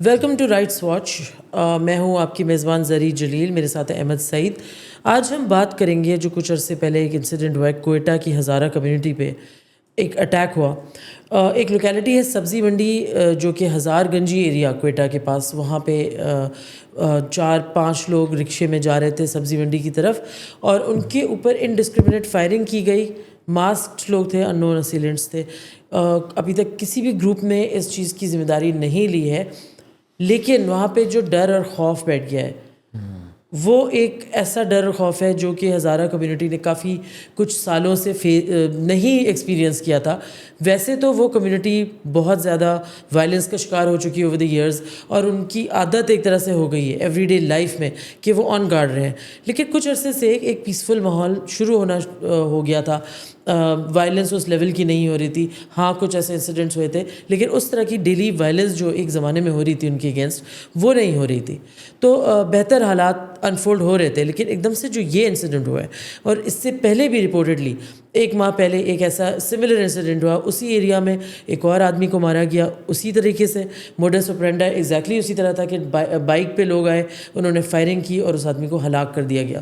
Welcome to rights watch. میں ہوں آپ کی میزبان زری جلیل، میرے ساتھ ہے احمد سعید. آج ہم بات کریں گے جو کچھ عرصے پہلے ایک انسیڈنٹ ہوا ہے کوئٹہ کی ہزارہ کمیونٹی پہ. ایک اٹیک ہوا. ایک لوکیلٹی ہے سبزی منڈی جو کہ ہزار گنجی ایریا کوئٹہ کے پاس. وہاں پہ 4-5 لوگ رکشے میں جا رہے تھے سبزی منڈی کی طرف، اور ان کے اوپر انڈسکریمنیٹ فائرنگ کی گئی. ماسکڈ لوگ تھے، ان نون اسیلنٹس تھے. ابھی تک کسی بھی گروپ نے اس چیز کی ذمہ داری نہیں لی ہے، لیکن وہاں پہ جو ڈر اور خوف بیٹھ گیا ہے وہ ایک ایسا ڈر اور خوف ہے جو کہ ہزارہ کمیونٹی نے کافی کچھ سالوں سے نہیں ایکسپیرینس کیا تھا. ویسے تو وہ کمیونٹی بہت زیادہ وائلنس کا شکار ہو چکی ہے اوور دی ایئرز، اور ان کی عادت ایک طرح سے ہو گئی ہے ایوری ڈے لائف میں کہ وہ آن گارڈ رہے ہیں. لیکن کچھ عرصے سے ایک پیسفل ماحول شروع ہونا ہو گیا تھا. وائلنس اس لیول کی نہیں ہو رہی تھی. ہاں کچھ ایسے انسیڈنٹس ہوئے تھے، لیکن اس طرح کی ڈیلی وائلنس جو ایک زمانے میں ہو رہی تھی ان کے اگینسٹ وہ نہیں ہو رہی تھی. تو بہتر حالات انفولڈ ہو رہے تھے. لیکن ایک دم سے جو یہ انسیڈنٹ ہوا ہے، اور اس سے پہلے بھی رپورٹڈلی 1 ماہ پہلے ایک ایسا سملر انسیڈنٹ ہوا اسی ایریا میں، ایک اور آدمی کو مارا گیا اسی طریقے سے. موڈس آپرینڈی ایگزیکٹلی اسی طرح تھا کہ بائک پہ لوگ آئے، انہوں نے فائرنگ کی اور اس آدمی کو ہلاک کر دیا گیا.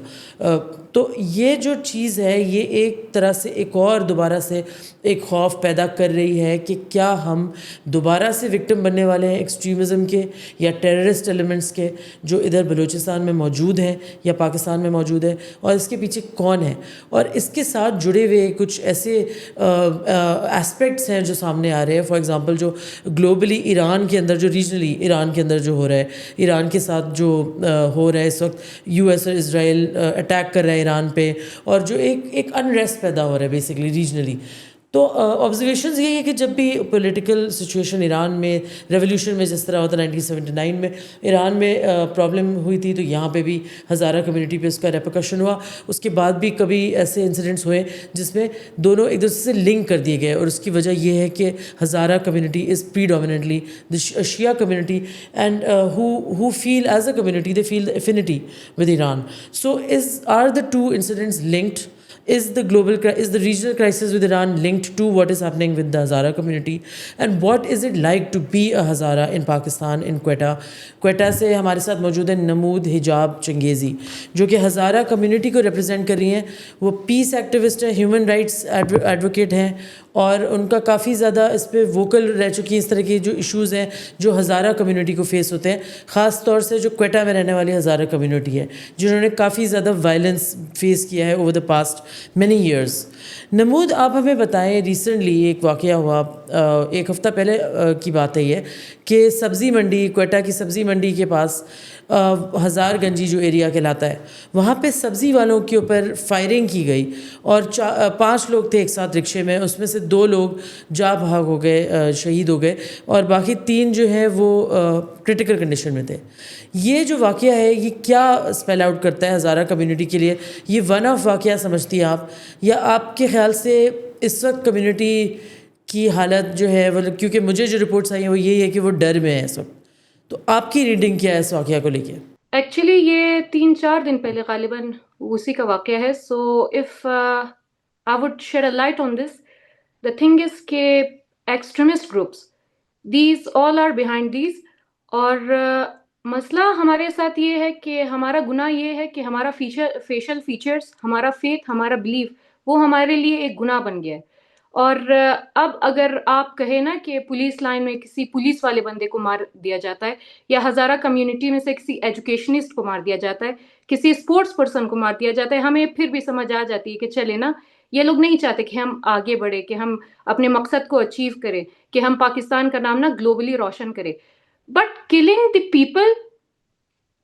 تو یہ جو چیز ہے یہ ایک طرح سے ایک اور دوبارہ سے ایک خوف پیدا کر رہی ہے کہ کیا ہم دوبارہ سے وکٹم بننے والے ہیں ایکسٹریمزم کے یا ٹیررسٹ ایلیمنٹس کے جو ادھر بلوچستان میں موجود ہیں یا پاکستان میں موجود ہے، اور اس کے پیچھے کون ہے. اور اس کے ساتھ جڑے ہوئے کچھ ایسے اسپیکٹس ہیں جو سامنے آ رہے ہیں. فار ایگزامپل جو گلوبلی ایران کے اندر، جو ریجنلی ایران کے اندر جو ہو رہا ہے، ایران کے ساتھ جو ہو رہا ہے اس وقت، یو ایس اور اسرائیل اٹیک کر رہا ہے ایران پہ، اور جو ایک انریسٹ پیدا ہو رہا ہے بیسیکلی ریجنلی. تو آبزرویشنز یہی ہے کہ جب بھی پولیٹیکل سچویشن ایران میں ریولیوشن میں جس طرح ہوتا 1979 میں ایران میں پرابلم ہوئی تھی، تو یہاں پہ بھی ہزارہ کمیونٹی پہ اس کا ریپرکشن ہوا. اس کے بعد بھی کبھی ایسے انسیڈنٹس ہوئے جس میں دونوں ایک دوسرے سے لنک کر دیے گئے، اور اس کی وجہ یہ ہے کہ Hazara community is predominantly the Shia community, and who feel as a community they feel the affinity with Iran. So are the two incidents linked? Is the regional crisis with Iran linked to what is happening with the Hazara community? And what is it like to be a Hazara in Pakistan, in Quetta? Quetta سے ہمارے ساتھ موجود ہیں نمود حجاب چنگیزی، جو کہ Hazara community کو ریپرزینٹ کر رہی ہیں. وہ پیس ایکٹیوسٹ ہیں، ہیومن رائٹس ایڈوکیٹ ہیں، اور ان کا کافی زیادہ اس پہ ووکل رہ چکی ہیں اس طرح کے جو ایشوز ہیں جو ہزارہ کمیونٹی کو فیس ہوتے ہیں، خاص طور سے جو کوئٹہ میں رہنے والی ہزارہ کمیونٹی ہے جنہوں نے کافی زیادہ وائلنس فیس کیا ہے over the past many years. نمود، آپ ہمیں بتائیں، ریسنٹلی ایک واقعہ ہوا 1 ہفتہ پہلے کی بات ہے یہ، کہ سبزی منڈی، کوئٹہ کی سبزی منڈی کے پاس ہزار گنجی جو ایریا کہلاتا ہے، وہاں پہ سبزی والوں کے اوپر فائرنگ کی گئی، اور 5 لوگ تھے ایک ساتھ رکشے میں. اس میں سے 2 لوگ جاں بحق ہو گئے، شہید ہو گئے، اور باقی 3 جو ہیں وہ کرٹیکل کنڈیشن میں تھے. یہ جو واقعہ ہے یہ کیا اسپیل آؤٹ کرتا ہے ہزارہ کمیونٹی کے لیے؟ یہ ون آف واقعہ سمجھتی ہیں آپ، یا آپ کے خیال سے اس وقت کمیونٹی کی حالت جو ہے وہ، کیونکہ مجھے جو رپورٹس آئی ہیں وہ یہی ہے کہ وہ ڈر میں ہے اس وقت، تو آپ کی ریڈنگ کیا ہے اس واقعہ کو لے کے؟ ایکچولی یہ 3-4 دن پہلے غالباً اسی کا واقعہ ہے. So if I would shed a light on this, the thing is کہ extremist groups these all are behind these. اور مسئلہ ہمارے ساتھ یہ ہے کہ ہمارا گناہ یہ ہے کہ ہمارا فیشل فیچرز، ہمارا فیتھ، ہمارا بلیف، وہ ہمارے لیے ایک گناہ بن گیا ہے. اور اب اگر آپ کہیں نا کہ پولیس لائن میں کسی پولیس والے بندے کو مار دیا جاتا ہے، یا ہزارہ کمیونٹی میں سے کسی ایجوکیشنسٹ کو مار دیا جاتا ہے، کسی اسپورٹس پرسن کو مار دیا جاتا ہے، ہمیں پھر بھی سمجھ آ جاتی ہے کہ چلے نا، یہ لوگ نہیں چاہتے کہ ہم آگے بڑھے، کہ ہم اپنے مقصد کو اچیو کریں، کہ ہم پاکستان کا نام نا گلوبلی روشن کریں. بٹ کلنگ دی پیپل،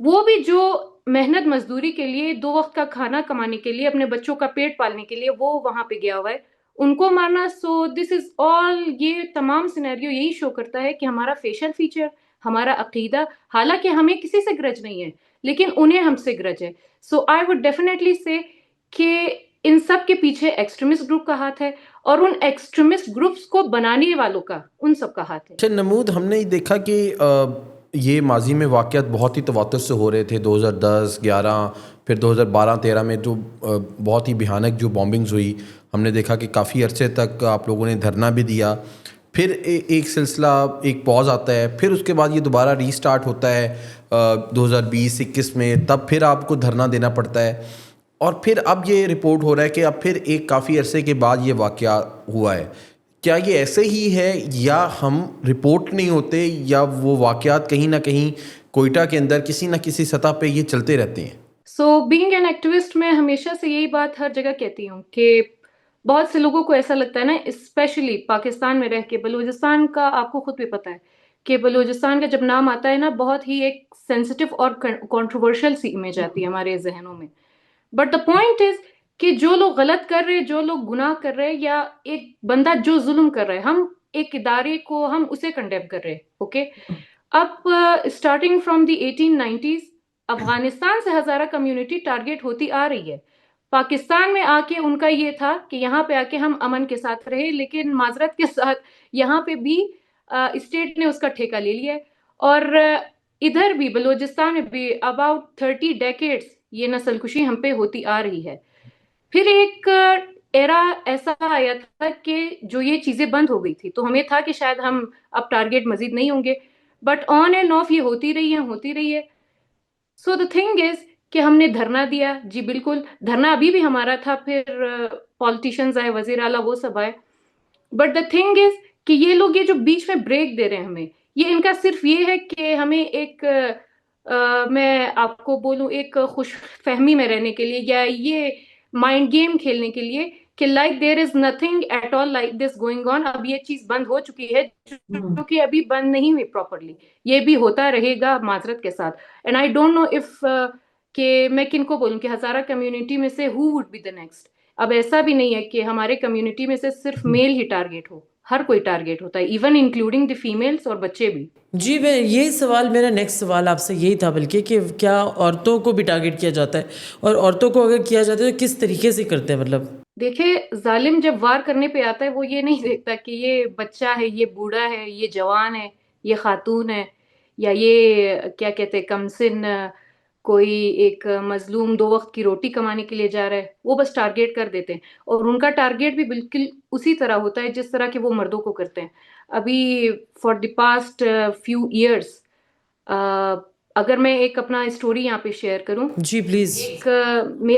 وہ بھی جو محنت مزدوری کے لیے 2 وقت کا کھانا کمانے کے لیے، اپنے بچوں کا پیٹ پالنے کے لیے وہ وہاں پہ گیا ہوا ہے، ان کو مارنا. سو دس از آل، یہ تمام سینیریو یہی شو کرتا ہے کہ ہمارا فیشل فیچر، ہمارا عقیدہ، حالانکہ ہمیں کسی سے گرج نہیں ہے لیکن انہیں ہم سے گرج ہے. سو آئی وڈ ڈیفینیٹلی سے کہ ان سب کے پیچھے ایکسٹریمسٹ گروپ کا ہاتھ ہے، اور ان ایکسٹریمسٹ گروپس کو بنانے والوں کا، ان سب کا ہاتھ ہے. اچھا نمود، ہم نے دیکھا کہ یہ ماضی میں واقعات بہت ہی تواتر سے ہو رہے تھے. 2010، 11، پھر 2012، 13 میں جو بہت ہی بھیانک جو بامبنگز ہوئی، ہم نے دیکھا کہ کافی عرصے تک آپ لوگوں نے دھرنا بھی دیا. پھر ایک سلسلہ ایک پاز آتا ہے, پھر اس کے بعد یہ دوبارہ ری سٹارٹ ہوتا ہے 2020-21 میں, تب پھر آپ کو دھرنا دینا پڑتا ہے, اور پھر اب یہ رپورٹ ہو رہا ہے کہ اب پھر ایک کافی عرصے کے بعد یہ واقعہ ہوا ہے. کیا یہ ایسے ہی ہے, یا ہم رپورٹ نہیں ہوتے, یا وہ واقعات کہیں نہ کہیں کوئٹہ کے اندر کسی نہ کسی سطح پہ یہ چلتے رہتے ہیں؟ سو بینگ این ایکٹیوسٹ میں ہمیشہ سے یہی بات ہر جگہ کہتی ہوں کہ بہت سے لوگوں کو ایسا لگتا ہے نا, اسپیشلی پاکستان میں رہ کے, بلوچستان کا آپ کو خود بھی پتہ ہے کہ بلوچستان کا جب نام آتا ہے نا, بہت ہی ایک سینسٹیو اور کنٹروورشل سی امیج آتی ہے ہمارے ذہنوں میں. بٹ دا پوائنٹ از کہ جو لوگ غلط کر رہے, جو لوگ گناہ کر رہے, یا ایک بندہ جو ظلم کر رہا ہے, ہم ایک ادارے کو ہم اسے کنڈیم کر رہے ہیں. اوکے, اب starting from the 1890s Afghanistan سے ہزارہ کمیونٹی ٹارگیٹ ہوتی آ رہی ہے. پاکستان میں آ کے ان کا یہ تھا کہ یہاں پہ آ کے ہم امن کے ساتھ رہے, لیکن معذرت کے ساتھ یہاں پہ بھی اسٹیٹ نے اس کا ٹھیکہ لے لیا ہے. اور ادھر بھی بلوچستان میں بھی اباؤٹ 30 ڈیکیڈز یہ نسل کشی ہم پہ ہوتی آ رہی ہے. پھر ایک ایرا ایسا آیا تھا کہ جو یہ چیزیں بند ہو گئی تھی, تو ہمیں تھا کہ شاید ہم اب ٹارگیٹ مزید نہیں ہوں گے, بٹ آن اینڈ آف یہ ہوتی رہی ہے. سو دا تھنگ از کہ ہم نے دھرنا دیا, جی بالکل دھرنا ابھی بھی ہمارا تھا, پھر پالیٹیشینز آئے, وزیر اعلیٰ وہ سب آئے. بٹ دا تھنگ از کہ یہ لوگ یہ جو بیچ میں بریک دے رہے ہیں ہمیں, یہ ان کا صرف یہ ہے کہ ہمیں ایک میں آپ کو بولوں ایک خوش فہمی میں رہنے کے لیے, یا یہ مائنڈ گیم کھیلنے کے لیے کہ like there is nothing at all like this going on. اب یہ چیز بند ہو چکی ہے, جو کہ ابھی بند نہیں ہوئی پراپرلی, یہ بھی ہوتا رہے گا معذرت کے ساتھ. And I don't know if کہ میں کن کو بولوں کہ ہزارہ کمیونٹی میں سے ہو وڈ بی دا نیکسٹ. اب ایسا بھی نہیں ہے کہ ہمارے کمیونٹی میں سے صرف میل ہی ٹارگیٹ ہو, ہر کوئی ٹارگیٹ ہوتا ہے, ایون انکلوڈنگ دی فیمیلس اور بچے بھی. جی میں یہی سوال, میرا نیکسٹ سوال آپ سے یہی تھا بلکہ, کہ کیا عورتوں کو بھی ٹارگیٹ کیا جاتا ہے, اور عورتوں کو اگر کیا جاتا ہے تو کس طریقے سے کرتے ہیں؟ مطلب دیکھیں, ظالم جب وار کرنے پہ آتا ہے وہ یہ نہیں دیکھتا کہ یہ بچہ ہے, یہ بوڑھا ہے, یہ جوان ہے, یہ خاتون ہے, یا یہ کیا کہتے ہیں کم سن کوئی ایک مظلوم 2 وقت کی روٹی کمانے کے لیے جا رہا ہے. وہ بس ٹارگیٹ کر دیتے ہیں, اور ان کا ٹارگیٹ بھی بالکل اسی طرح ہوتا ہے جس طرح کہ وہ مردوں کو کرتے ہیں. ابھی for the past few years, اگر میں ایک اپنا اسٹوری یہاں پہ شیئر کروں, جی پلیز. ایک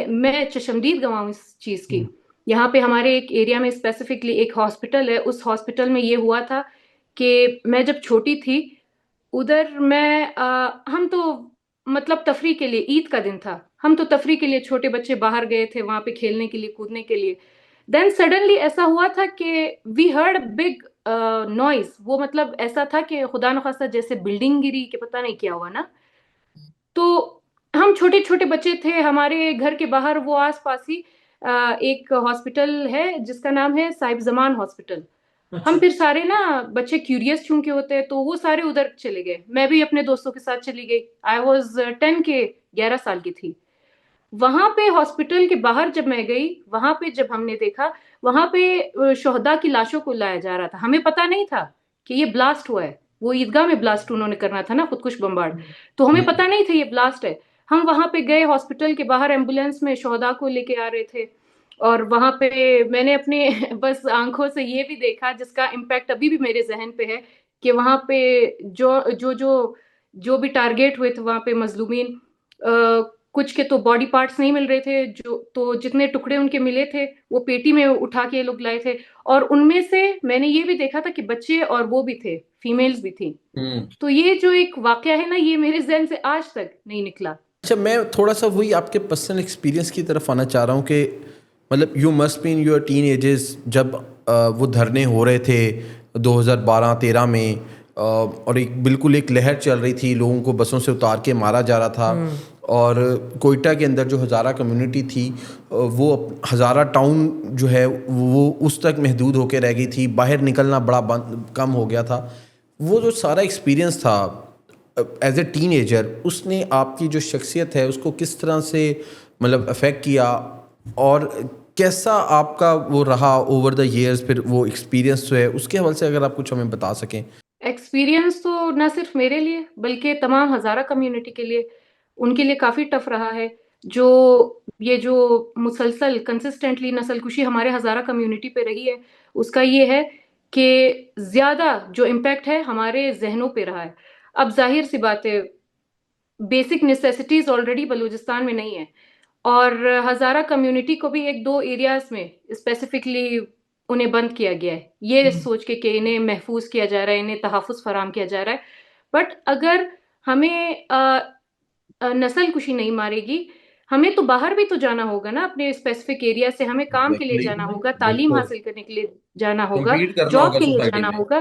میں چشمدید گواہ ہوں اس چیز کی. یہاں پہ ہمارے ایک ایریا میں اسپیسیفکلی ایک ہاسپٹل ہے, اس ہاسپٹل میں یہ ہوا تھا کہ میں جب چھوٹی تھی ادھر میں ہم تو مطلب تفریح کے لیے, عید کا دن تھا, ہم تو تفریح کے لیے چھوٹے بچے باہر گئے تھے وہاں پہ کھیلنے کے لیے, کودنے کے لیے. دین سڈنلی ایسا ہوا تھا کہ وی ہرڈ بگ نوائز. وہ مطلب ایسا تھا کہ خدا نخواستہ جیسے بلڈنگ گری کہ پتہ نہیں کیا ہوا نا. تو ہم چھوٹے چھوٹے بچے تھے, ہمارے گھر کے باہر وہ آس پاس ہی ایک ہاسپٹل ہے جس کا نام ہے صاحب زمان ہاسپٹل. ہم پھر سارے نا بچے کیوریس چونکہ ہوتے ہیں, تو وہ سارے ادھر چلے گئے. میں بھی اپنے دوستوں کے ساتھ چلی گئی. آئی واز 10 کے 11 سال کی تھی. وہاں پہ ہاسپٹل کے باہر جب میں گئی, وہاں پہ جب ہم نے دیکھا, وہاں پہ شہداء کی لاشوں کو لایا جا رہا تھا. ہمیں پتہ نہیں تھا کہ یہ بلاسٹ ہوا ہے. وہ عیدگاہ میں بلاسٹ انہوں نے کرنا تھا نا, خودکش بمبارڈ, تو ہمیں پتہ نہیں تھا یہ بلاسٹ ہے. ہم وہاں پہ گئے, ہاسپٹل کے باہر ایمبولینس میں شہداء کو لے کے آ رہے تھے, اور وہاں پہ میں نے اپنے بس آنکھوں سے یہ بھی دیکھا جس کا امپیکٹ ابھی بھی میرے ذہن پہ ہے, کہ وہاں پہ جو بھی ٹارگیٹ ہوئے تھے وہاں پہ مظلومین, کچھ کے تو باڈی پارٹس نہیں مل رہے تھے, تو جتنے ٹکڑے ان کے ملے تھے وہ پیٹی میں اٹھا کے لوگ لائے تھے. اور ان میں سے میں نے یہ بھی دیکھا تھا کہ بچے اور وہ بھی تھے, فیمیلز بھی تھیں. تو یہ جو ایک واقعہ ہے نا, یہ میرے ذہن سے آج تک نہیں نکلا. اچھا, میں تھوڑا سا وہی آپ کے پرسنل ایکسپیرینس کی طرف آنا چاہ رہا ہوں کہ مطلب you must be in your teen ages, جب وہ دھرنے ہو رہے تھے 2012-13 میں, اور بالکل ایک لہر چل رہی تھی, لوگوں کو بسوں سے اتار کے مارا جا رہا تھا, اور کوئٹہ کے اندر جو ہزارہ کمیونٹی تھی وہ ہزارہ ٹاؤن جو ہے وہ اس تک محدود ہو کے رہ گئی تھی, باہر نکلنا بڑا کم ہو گیا تھا. وہ جو سارا ایکسپیرینس تھا ایز اے ٹین ایجر, اس نے آپ کی جو شخصیت ہے اس کو کس طرح سے مطلب افیکٹ کیا, اور کیسا آپ کا وہ رہا اوور دا ایئرز, پھر وہ ایکسپیرینس جو ہے اس کے حوالے سے اگر آپ کچھ ہمیں بتا سکیں. ایکسپیرینس تو نہ صرف میرے لیے بلکہ تمام ہزارہ کمیونٹی کے لیے, ان کے لیے کافی ٹف رہا ہے. جو مسلسل کنسسٹنٹلی نسل کشی ہمارے ہزارہ کمیونٹی پہ رہی ہے, اس کا یہ ہے کہ زیادہ جو امپیکٹ ہے ہمارے ذہنوں پہ رہا ہے. اب ظاہر سی بات ہے بیسک نیسیسٹیز آلریڈی بلوچستان میں نہیں ہے, اور ہزارہ کمیونٹی کو بھی ایک دو ایریاز میں اسپیسیفکلی انہیں بند کیا گیا ہے, یہ سوچ کے کہ انہیں محفوظ کیا جا رہا ہے, انہیں تحفظ فراہم کیا جا رہا ہے. بٹ اگر ہمیں نسل کشی نہیں مارے گی, ہمیں تو باہر بھی تو جانا ہوگا نا اپنے اسپیسیفک ایریا سے, ہمیں کام کے لیے جانا ہوگا, تعلیم حاصل کرنے کے لیے جانا ہوگا, جاب کے لیے جانا ہوگا.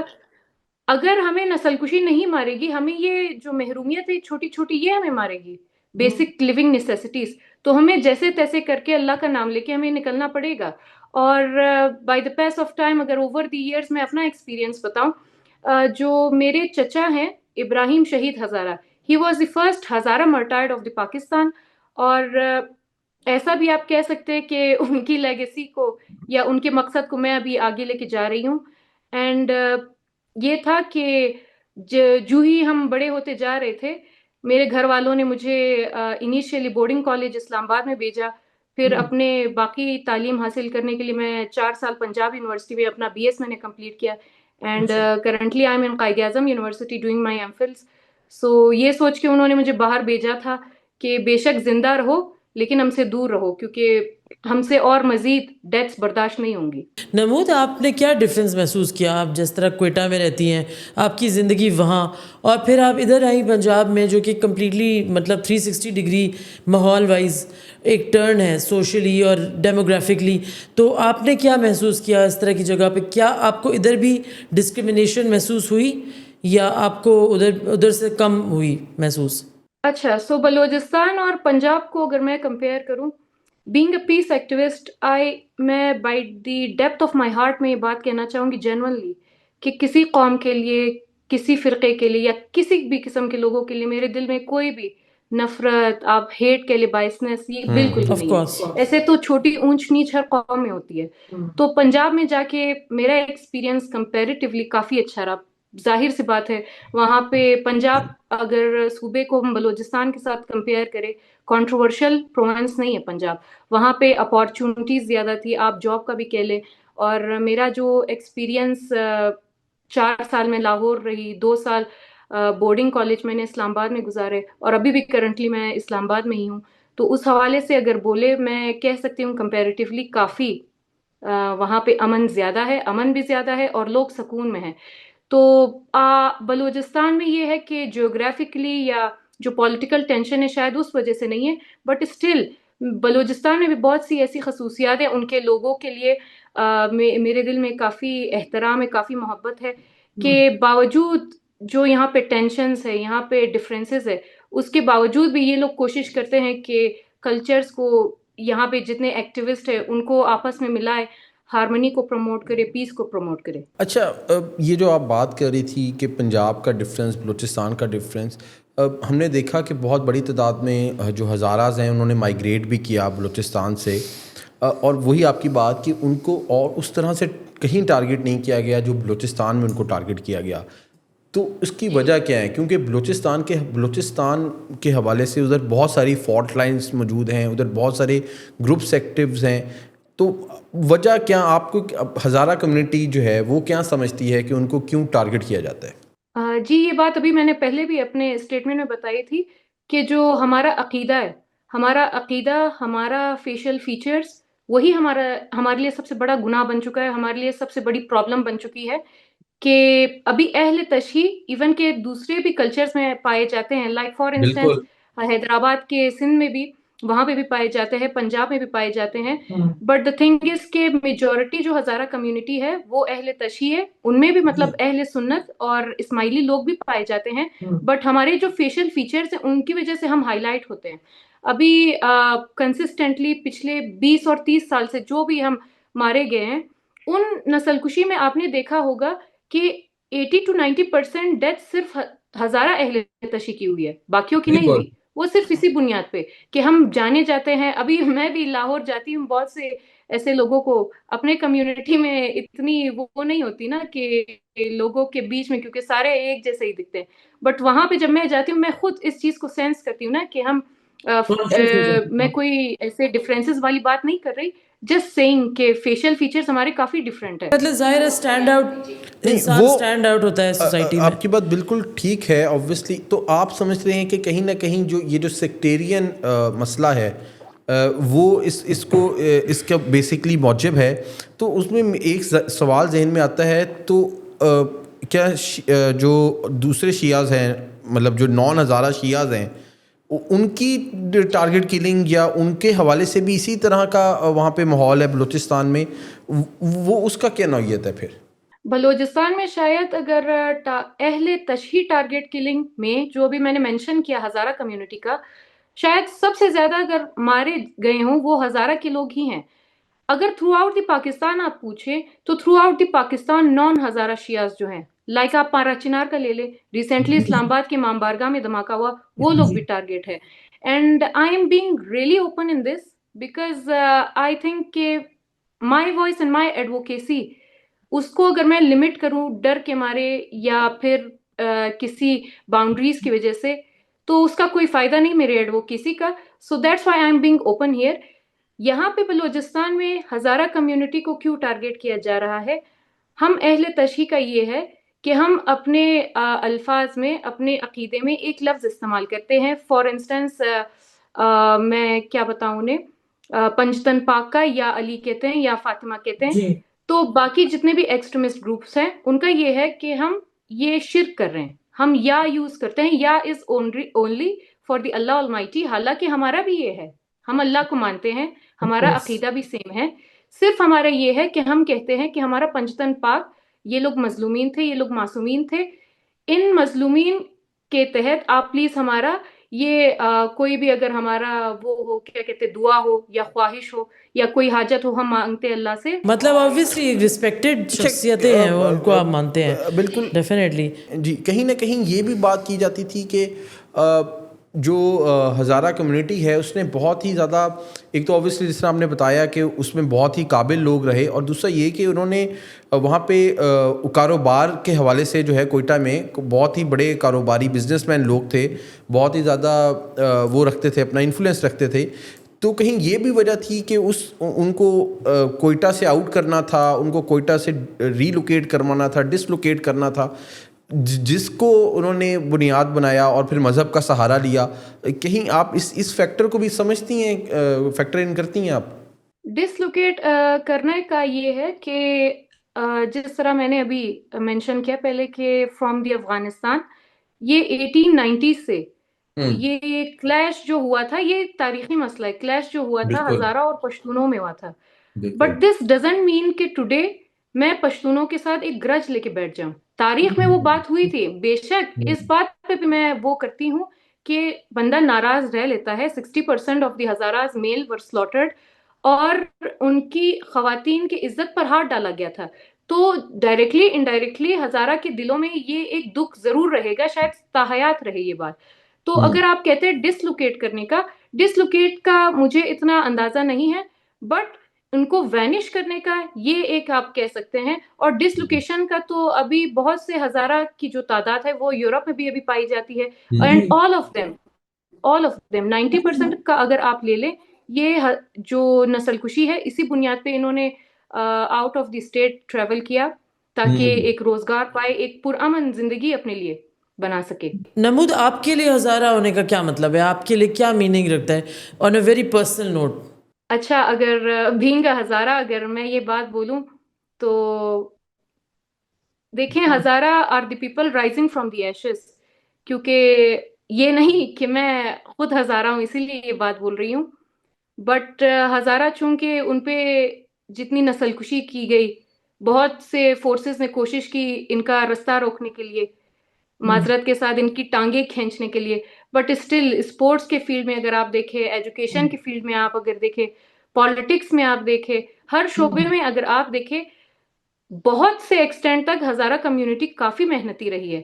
اگر ہمیں نسل کشی نہیں مارے گی, ہمیں یہ جو محرومیت ہے چھوٹی چھوٹی یہ ہمیں مارے گی, بیسک لیونگ نیسیسٹیز, تو ہمیں جیسے تیسے کر کے اللہ کا نام لے کے ہمیں نکلنا پڑے گا. اور by the piece of time اگر اوور دی ایئرس میں اپنا ایکسپیرینس بتاؤں, جو میرے چچا ہیں ابراہیم شہید Hazara, he was the first Hazara martyred of the Pakistan. اور ایسا بھی آپ کہہ سکتے ہیں کہ ان کی لیگیسی کو یا ان کے مقصد کو میں ابھی آگے لے کے جا رہی ہوں. اینڈ یہ تھا کہ جو ہی ہم بڑے ہوتے جا رہے تھے, میرے گھر والوں نے مجھے انیشیلی بورڈنگ کالج اسلام آباد میں بھیجا, پھر اپنے باقی تعلیم حاصل کرنے کے لیے میں 4 سال پنجاب یونیورسٹی میں اپنا BS میں نے کمپلیٹ کیا, and currently I am in Quaid Azam university doing my MPhils. سو یہ سوچ کے انہوں نے مجھے باہر بھیجا تھا کہ بے شک زندہ رہو لیکن ہم سے دور رہو, کیونکہ ہم سے اور مزید ڈیتھس برداشت نہیں ہوں گی. نمود, آپ نے کیا ڈفرینس محسوس کیا؟ آپ جس طرح کوئٹہ میں رہتی ہیں, آپ کی زندگی وہاں, اور پھر آپ ادھر آئیں پنجاب میں جو کہ کمپلیٹلی مطلب 360 ڈگری ماحول وائز ایک ٹرن ہے سوشلی اور ڈیموگرافکلی, تو آپ نے کیا محسوس کیا اس طرح کی جگہ پہ؟ کیا آپ کو ادھر بھی ڈسکرمنیشن محسوس ہوئی یا آپ کو ادھر سے کم ہوئی محسوس؟ اچھا, سو بلوچستان اور پنجاب کو اگر میں کمپیئر کروں, بینگ اے پیس ایکٹیوسٹ, میں by the depth of my heart میں یہ بات کہنا چاہوں گی جینوئنلی کہ کسی قوم کے لیے, کسی فرقے کے لیے یا کسی بھی قسم کے لوگوں کے لیے میرے دل میں کوئی بھی نفرت, آپ ہیٹ کے لیے بائسنس, یہ بالکل بھی آف نہیں کورس. ہے. ایسے تو چھوٹی اونچ نیچ ہر قوم میں ہوتی ہے. تو پنجاب میں جا کے میرا ایکسپیرینس کمپیریٹیولی کافی اچھا رہا. ظاہر سی بات ہے وہاں پہ پنجاب اگر صوبے کو ہم بلوچستان کے ساتھ کمپیئر کریں, کنٹروورشل پروونس نہیں ہے پنجاب, وہاں پہ اپارچونیٹیز زیادہ تھی, آپ جاب کا بھی کہہ لیں. اور میرا جو ایکسپیرینس 4 سال میں لاہور رہی, 2 سال بورڈنگ کالج میں نے اسلام آباد میں گزارے, اور ابھی بھی کرنٹلی میں اسلام آباد میں ہی ہوں, تو اس حوالے سے اگر بولے میں کہہ سکتی ہوں کمپیریٹیولی کافی وہاں پہ امن زیادہ ہے, امن بھی زیادہ ہے اور لوگ سکون میں ہیں. تو بلوچستان میں یہ ہے کہ جیوگرافکلی یا جو پولیٹیکل ٹینشن ہے شاید اس وجہ سے نہیں ہے, بٹ اسٹل بلوچستان میں بھی بہت سی ایسی خصوصیات ہیں, ان کے لوگوں کے لیے میرے دل میں کافی احترام ہے, کافی محبت ہے, کہ باوجود جو یہاں پہ ٹینشنز ہے, یہاں پہ ڈفرینسز ہے, اس کے باوجود بھی یہ لوگ کوشش کرتے ہیں کہ کلچرز کو یہاں پہ جتنے ایکٹیوسٹ ہیں ان کو آپس میں ملائے, ہارمنی کو پروموٹ کرے, پیس کو پروموٹ کرے. اچھا, یہ جو آپ بات کر رہی تھی کہ پنجاب کا ڈفرینس, بلوچستان کا ڈفرینس, ہم نے دیکھا کہ بہت بڑی تعداد میں جو ہزاراز ہیں انہوں نے مائیگریٹ بھی کیا بلوچستان سے, اور وہی آپ کی بات کہ ان کو اور اس طرح سے کہیں ٹارگٹ نہیں کیا گیا جو بلوچستان میں ان کو ٹارگٹ کیا گیا. تو اس کی وجہ کیا ہے؟ کیونکہ بلوچستان کے حوالے سے ادھر بہت ساری فالٹ لائنز موجود ہیں, ادھر بہت سارے گروپس ایکٹیوز ہیں, تو وجہ کیا آپ کو ہزارہ کمیونٹی جو ہے وہ کیا سمجھتی ہے کہ ان کو کیوں ٹارگٹ کیا جاتا ہے؟ جی, یہ بات ابھی میں نے پہلے بھی اپنے اسٹیٹمنٹ میں بتائی تھی کہ جو ہمارا عقیدہ ہے, ہمارا فیشل فیچرز, وہی ہمارے لیے سب سے بڑا گناہ بن چکا ہے, ہمارے لیے سب سے بڑی پرابلم بن چکی ہے. کہ ابھی اہل تشیع ایون کہ دوسرے بھی کلچرز میں پائے جاتے ہیں, لائک فار انسٹنس حیدرآباد کے سندھ میں بھی, وہاں پہ بھی پائے جاتے ہیں, پنجاب میں بھی پائے جاتے ہیں. بٹ دا تھنگ از کہ میجورٹی جو ہزارہ کمیونٹی ہے وہ اہل تشیع ہے, ان میں بھی مطلب اہل سنت اور اسماعیلی لوگ بھی پائے جاتے ہیں, بٹ ہمارے جو فیشل فیچرز ہیں ان کی وجہ سے ہم ہائی لائٹ ہوتے ہیں. ابھی کنسسٹنٹلی پچھلے 20 اور 30 سال سے جو بھی ہم مارے گئے ہیں, ان نسل کشی میں آپ نے دیکھا ہوگا کہ 80 to 90% ڈیتھ صرف ہزارہ اہل تشیع کی ہوئی ہے, باقیوں کی نہیں ہوئی. وہ صرف اسی بنیاد پہ کہ ہم جانے جاتے ہیں. ابھی میں بھی لاہور جاتی ہوں, بہت سے ایسے لوگوں کو اپنے کمیونٹی میں اتنی وہ نہیں ہوتی نا کہ لوگوں کے بیچ میں, کیونکہ سارے ایک جیسے ہی دکھتے ہیں, بٹ وہاں پہ جب میں جاتی ہوں میں خود اس چیز کو سینس کرتی ہوں نا کہ ہم میں کوئی ایسے ڈفرینسز والی بات نہیں کر رہی, جسٹ سیئنگ کہ فیشیل فیچرز ہمارے کافی ڈفرینٹ ہے. مطلب ظاہر ہے اسٹینڈ آؤٹ انسان اسٹینڈ آؤٹ ہوتا ہے سوسائٹی میں. آپ کی بات بالکل ٹھیک ہے آبویسلی. تو آپ سمجھ رہے ہیں کہ کہیں نہ کہیں جو یہ جو سیکٹیرین مسئلہ ہے وہ اس کو اس کا بیسکلی موجب ہے. تو اس میں ایک سوال ذہن میں آتا ہے, تو کیا جو دوسرے شیعاز ہیں, مطلب جو نان ہزارہ شیعاز ہیں, ان کی ٹارگٹ کلنگ یا ان کے حوالے سے بھی اسی طرح کا وہاں پہ ماحول ہے بلوچستان میں, وہ اس کا کیا نوعیت ہے پھر؟ بلوچستان میں شاید اگر اہل تشہیر ٹارگٹ کلنگ میں جو ابھی میں نے مینشن کیا ہزارہ کمیونٹی کا, شاید سب سے زیادہ اگر مارے گئے ہوں وہ ہزارہ کے لوگ ہی ہیں. اگر تھرو آؤٹ دی پاکستان آپ پوچھیں تو throughout the Pakistan non Hazara Shias جو ہیں, لائک آپ پارا چنار کا لے لیں, ریسنٹلی اسلام آباد کے امام بارگاہ میں دھماکہ ہوا, وہ لوگ بھی ٹارگیٹ ہے. And I am being really open in this because I think کہ my voice and my advocacy, اس کو اگر میں لمٹ کروں ڈر کے مارے یا پھر کسی باؤنڈریز کی وجہ سے, تو اس کا کوئی فائدہ نہیں میرے ایڈوکیسی کا. So that's why I am being open here. یہاں پہ بلوچستان میں ہزارہ کمیونٹی کو کیوں ٹارگیٹ کیا جا رہا ہے؟ ہم اہل تشیع کا یہ ہے کہ ہم اپنے الفاظ میں, اپنے عقیدے میں ایک لفظ استعمال کرتے ہیں. فار انسٹنس میں کیا بتاؤں انہیں, پنجتن پاک کا یا علی کہتے ہیں یا فاطمہ کہتے ہیں. تو باقی جتنے بھی ایکسٹریمسٹ گروپس ہیں ان کا یہ ہے کہ ہم یہ شرک کر رہے ہیں, ہم یا یوز کرتے ہیں, یا is only for the Allah almighty. حالانکہ ہمارا بھی یہ ہے, ہم اللہ کو مانتے ہیں, ہمارا عقیدہ بھی سیم ہے. صرف ہمارا یہ ہے کہ ہم کہتے ہیں کہ ہمارا پنجتن پاک, یہ لوگ مظلومین تھے, یہ لوگ معصومین تھے. ان مظلومین کے تحت آپ پلیز ہمارا یہ کوئی بھی اگر ہمارا وہ ہو, کیا کہتے, دعا ہو یا خواہش ہو یا کوئی حاجت ہو, ہم مانگتے اللہ سے. مطلب آبویسلی ریسپیکٹڈ شخصیتیں ہیں وہ, ان کو آپ مانتے ہیں. بالکل ڈیفینیٹلی. جی, کہیں نہ کہیں یہ بھی بات کی جاتی تھی کہ جو ہزارہ کمیونٹی ہے اس نے بہت ہی زیادہ, ایک تو اوبیسلی جس طرح آپ نے بتایا کہ اس میں بہت ہی قابل لوگ رہے, اور دوسرا یہ کہ انہوں نے وہاں پہ کاروبار کے حوالے سے جو ہے کوئٹہ میں بہت ہی بڑے کاروباری بزنس مین لوگ تھے, بہت ہی زیادہ وہ رکھتے تھے, اپنا انفلوئنس رکھتے تھے. تو کہیں یہ بھی وجہ تھی کہ ان کو کوئٹہ سے آؤٹ کرنا تھا, ان کو کوئٹہ سے ری لوکیٹ کروانا تھا, ڈس لوکیٹ کرنا تھا, جس کو انہوں نے بنیاد بنایا اور پھر مذہب کا سہارا لیا. کہیں آپ اس فیکٹر کو بھی سمجھتی ہیں, فیکٹر ان کرتی ہیں آپ؟ ڈس لوکیٹ کرنے کا یہ ہے کہ جس طرح میں نے ابھی مینشن کیا پہلے کہ فرام دی افغانستان, یہ 1890 سے یہ کلیش جو ہوا تھا, یہ تاریخی مسئلہ ہے, کلیش جو ہوا تھا ہزارہ اور پشتونوں میں ہوا تھا. بٹ دس ڈزنٹ مین کہ ٹوڈے میں پشتونوں کے ساتھ ایک گرج لے کے بیٹھ جاؤں. تاریخ میں وہ بات ہوئی تھی, بے شک اس بات پہ بھی میں وہ کرتی ہوں کہ بندہ ناراض رہ لیتا ہے. 60% of the Hazaras mile were slaughtered, اور ان کی خواتین کی عزت پر ہاتھ ڈالا گیا تھا. تو ڈائریکٹلی انڈائریکٹلی ہزارہ کے دلوں میں یہ ایک دکھ ضرور رہے گا, شاید تاحیات رہے یہ بات. تو اگر آپ کہتے ہیں ڈس لوکیٹ کرنے کا, ڈس لوکیٹ کا مجھے اتنا اندازہ نہیں ہے, بٹ ان کو وینش کرنے کا یہ ایک آپ کہہ سکتے ہیں. اور ڈس لوکیشن کا تو ابھی بہت سے ہزارہ کی جو تعداد ہے وہ یورپ میں بھی ابھی پائی جاتی ہے, اینڈ آل آف دیم 90% کا اگر آپ لے لیں, یہ جو نسل کشی ہے اسی بنیاد پہ انہوں نے out of the state travel کیا تاکہ ایک روزگار پائے, ایک پرامن زندگی اپنے لیے بنا سکے. نمود, آپ کے لیے ہزارہ ہونے کا کیا مطلب ہے, آپ کے لیے کیا میننگ رکھتا ہے آن اے ویری پرسنل نوٹ؟ اچھا, اگر بینگ ہزارہ اگر میں یہ بات بولوں تو دیکھیں, Hazara are the people rising from the ashes. کیونکہ یہ نہیں کہ میں خود ہزارہ ہوں اسی لیے یہ بات بول رہی ہوں, بٹ ہزارہ چونکہ ان پہ جتنی نسل کشی کی گئی, بہت سے فورسز نے کوشش کی ان کا رستہ روکنے کے لیے, معذرت کے ساتھ ان کی ٹانگیں کھینچنے کے لیے, بٹ اسٹل اسپورٹس کے فیلڈ میں اگر آپ دیکھیں, ایجوکیشن کے فیلڈ میں آپ اگر دیکھیں, پالیٹکس میں آپ دیکھیں, ہر شعبے میں اگر آپ دیکھیں, بہت سے ایکسٹینٹ تک ہزارہ کمیونٹی کافی محنتی رہی ہے.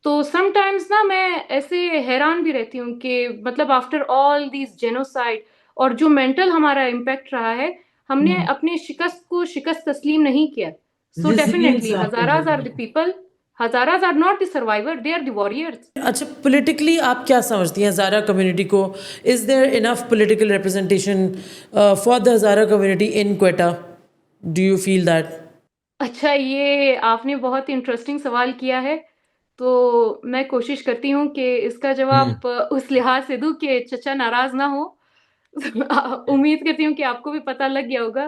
تو سم ٹائمز نا میں ایسے حیران بھی رہتی ہوں کہ مطلب آفٹر آل دیز جینوسائڈ اور جو مینٹل ہمارا امپیکٹ رہا ہے, ہم نے اپنے شکست کو شکست تسلیم نہیں کیا. So definitely Hazaras are the people, Hazaras are not the survivor, they are the warriors. اچھا پولیٹیکلی آپ کیا سمجھتی ہیں ہزارہ کمیونٹی کو؟ Is there enough political representation for the Hazara community in Quetta? Do you feel that? اچھا، یہ آپ نے بہت انٹرسٹنگ سوال کیا ہے، تو میں کوشش کرتی ہوں کہ اس کا جواب اس لحاظ سے دوں کہ چچا ناراض نہ ہو. امید کرتی ہوں کہ آپ کو بھی پتہ لگ گیا ہوگا.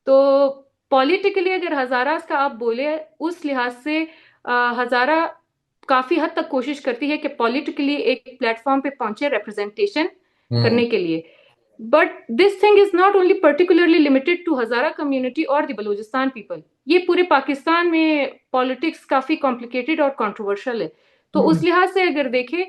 تو پولیٹیکلی اگر ہزاراز کا آپ بولے، اس لحاظ سے ہزارہ کافی حد تک کوشش کرتی ہے کہ پولیٹیکلی ایک پلیٹ فارم پہ پہنچے ریپرزنٹیشن کرنے کے لیے. But this thing is not only particularly limited to Hazara community اور دی بلوچستان پیپل. یہ پورے پاکستان میں پالیٹکس کافی کمپلیکیٹڈ اور کنٹروورشل ہے. تو اس لحاظ سے اگر دیکھیں،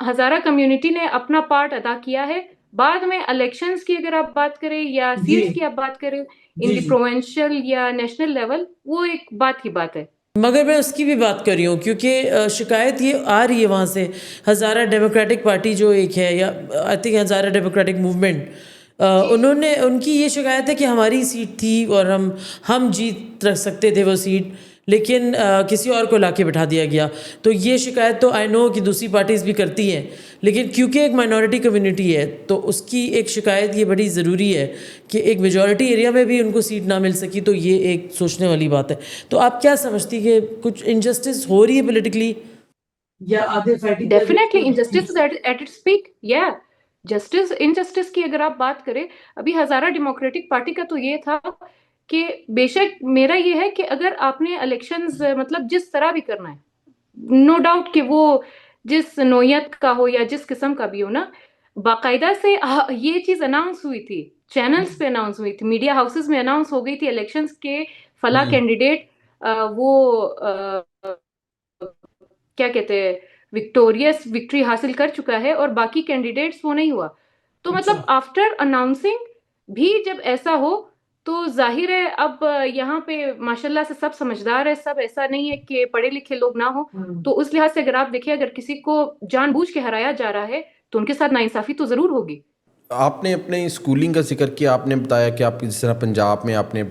ہزارہ کمیونٹی نے اپنا پارٹ ادا کیا ہے. بعد میں الیکشنز کی اگر آپ بات کریں یا سیٹس کی آپ بات کریں ان دی پروونشل یا نیشنل لیول، وہ ایک بات کی بات ہے. مگر میں اس کی بھی بات کر رہی ہوں کیونکہ شکایت یہ آ رہی ہے وہاں سے، ہزارہ ڈیموکریٹک پارٹی جو ایک ہے، یا I think Hazara Democratic Movement, ان کی یہ شکایت ہے کہ ہماری سیٹ تھی اور ہم جیت رکھ سکتے تھے وہ سیٹ، لیکن کسی اور کو لا کے بٹھا دیا گیا. تو یہ شکایت تو آئی نو کہ دوسری پارٹیز بھی کرتی ہیں، لیکن کیونکہ ایک مائنورٹی کمیونٹی ہے تو اس کی ایک شکایت یہ بڑی ضروری ہے کہ ایک میجورٹی ایریا میں بھی ان کو سیٹ نہ مل سکی. تو یہ ایک سوچنے والی بات ہے. تو آپ کیا سمجھتی کہ کچھ انجسٹس ہو رہی ہے پولیٹیکلی، یا آدھے fighting? Definitely injustice at its peak. یا جسٹس انجسٹس کی اگر آپ بات کریں، ابھی ہزارہ ڈیموکریٹک پارٹی کا تو یہ تھا کہ بے شک میرا یہ ہے کہ اگر آپ نے الیکشنز مطلب جس طرح بھی کرنا ہے، نو ڈاؤٹ کہ وہ جس نوعیت کا ہو یا جس قسم کا بھی ہو نا، باقاعدہ سے یہ چیز اناؤنس ہوئی تھی، چینلز پہ اناؤنس ہوئی تھی، میڈیا ہاؤسز میں اناؤنس ہو گئی تھی الیکشنز کے فلاں کینڈیڈیٹ وہ کیا کہتے ہیں وکٹوریس وکٹری حاصل کر چکا ہے اور باقی کینڈیڈیٹس وہ نہیں ہوا. تو مطلب آفٹر اناؤنسنگ بھی جب ایسا ہو تو ظاہر ہے اب یہاں پہ ماشاءاللہ سے سب سمجھدار ہے، سب ایسا نہیں ہے کہ پڑھے لکھے لوگ نہ ہوں. تو اس لحاظ سے اگر آپ دیکھیں، اگر کسی کو جان بوجھ کے ہرایا جا رہا ہے تو ان کے ساتھ ناانصافی تو ضرور ہوگی. آپ نے اپنے اسکولنگ کا ذکر کیا، آپ نے بتایا کہ آپ جس طرح پنجاب میں آپ نے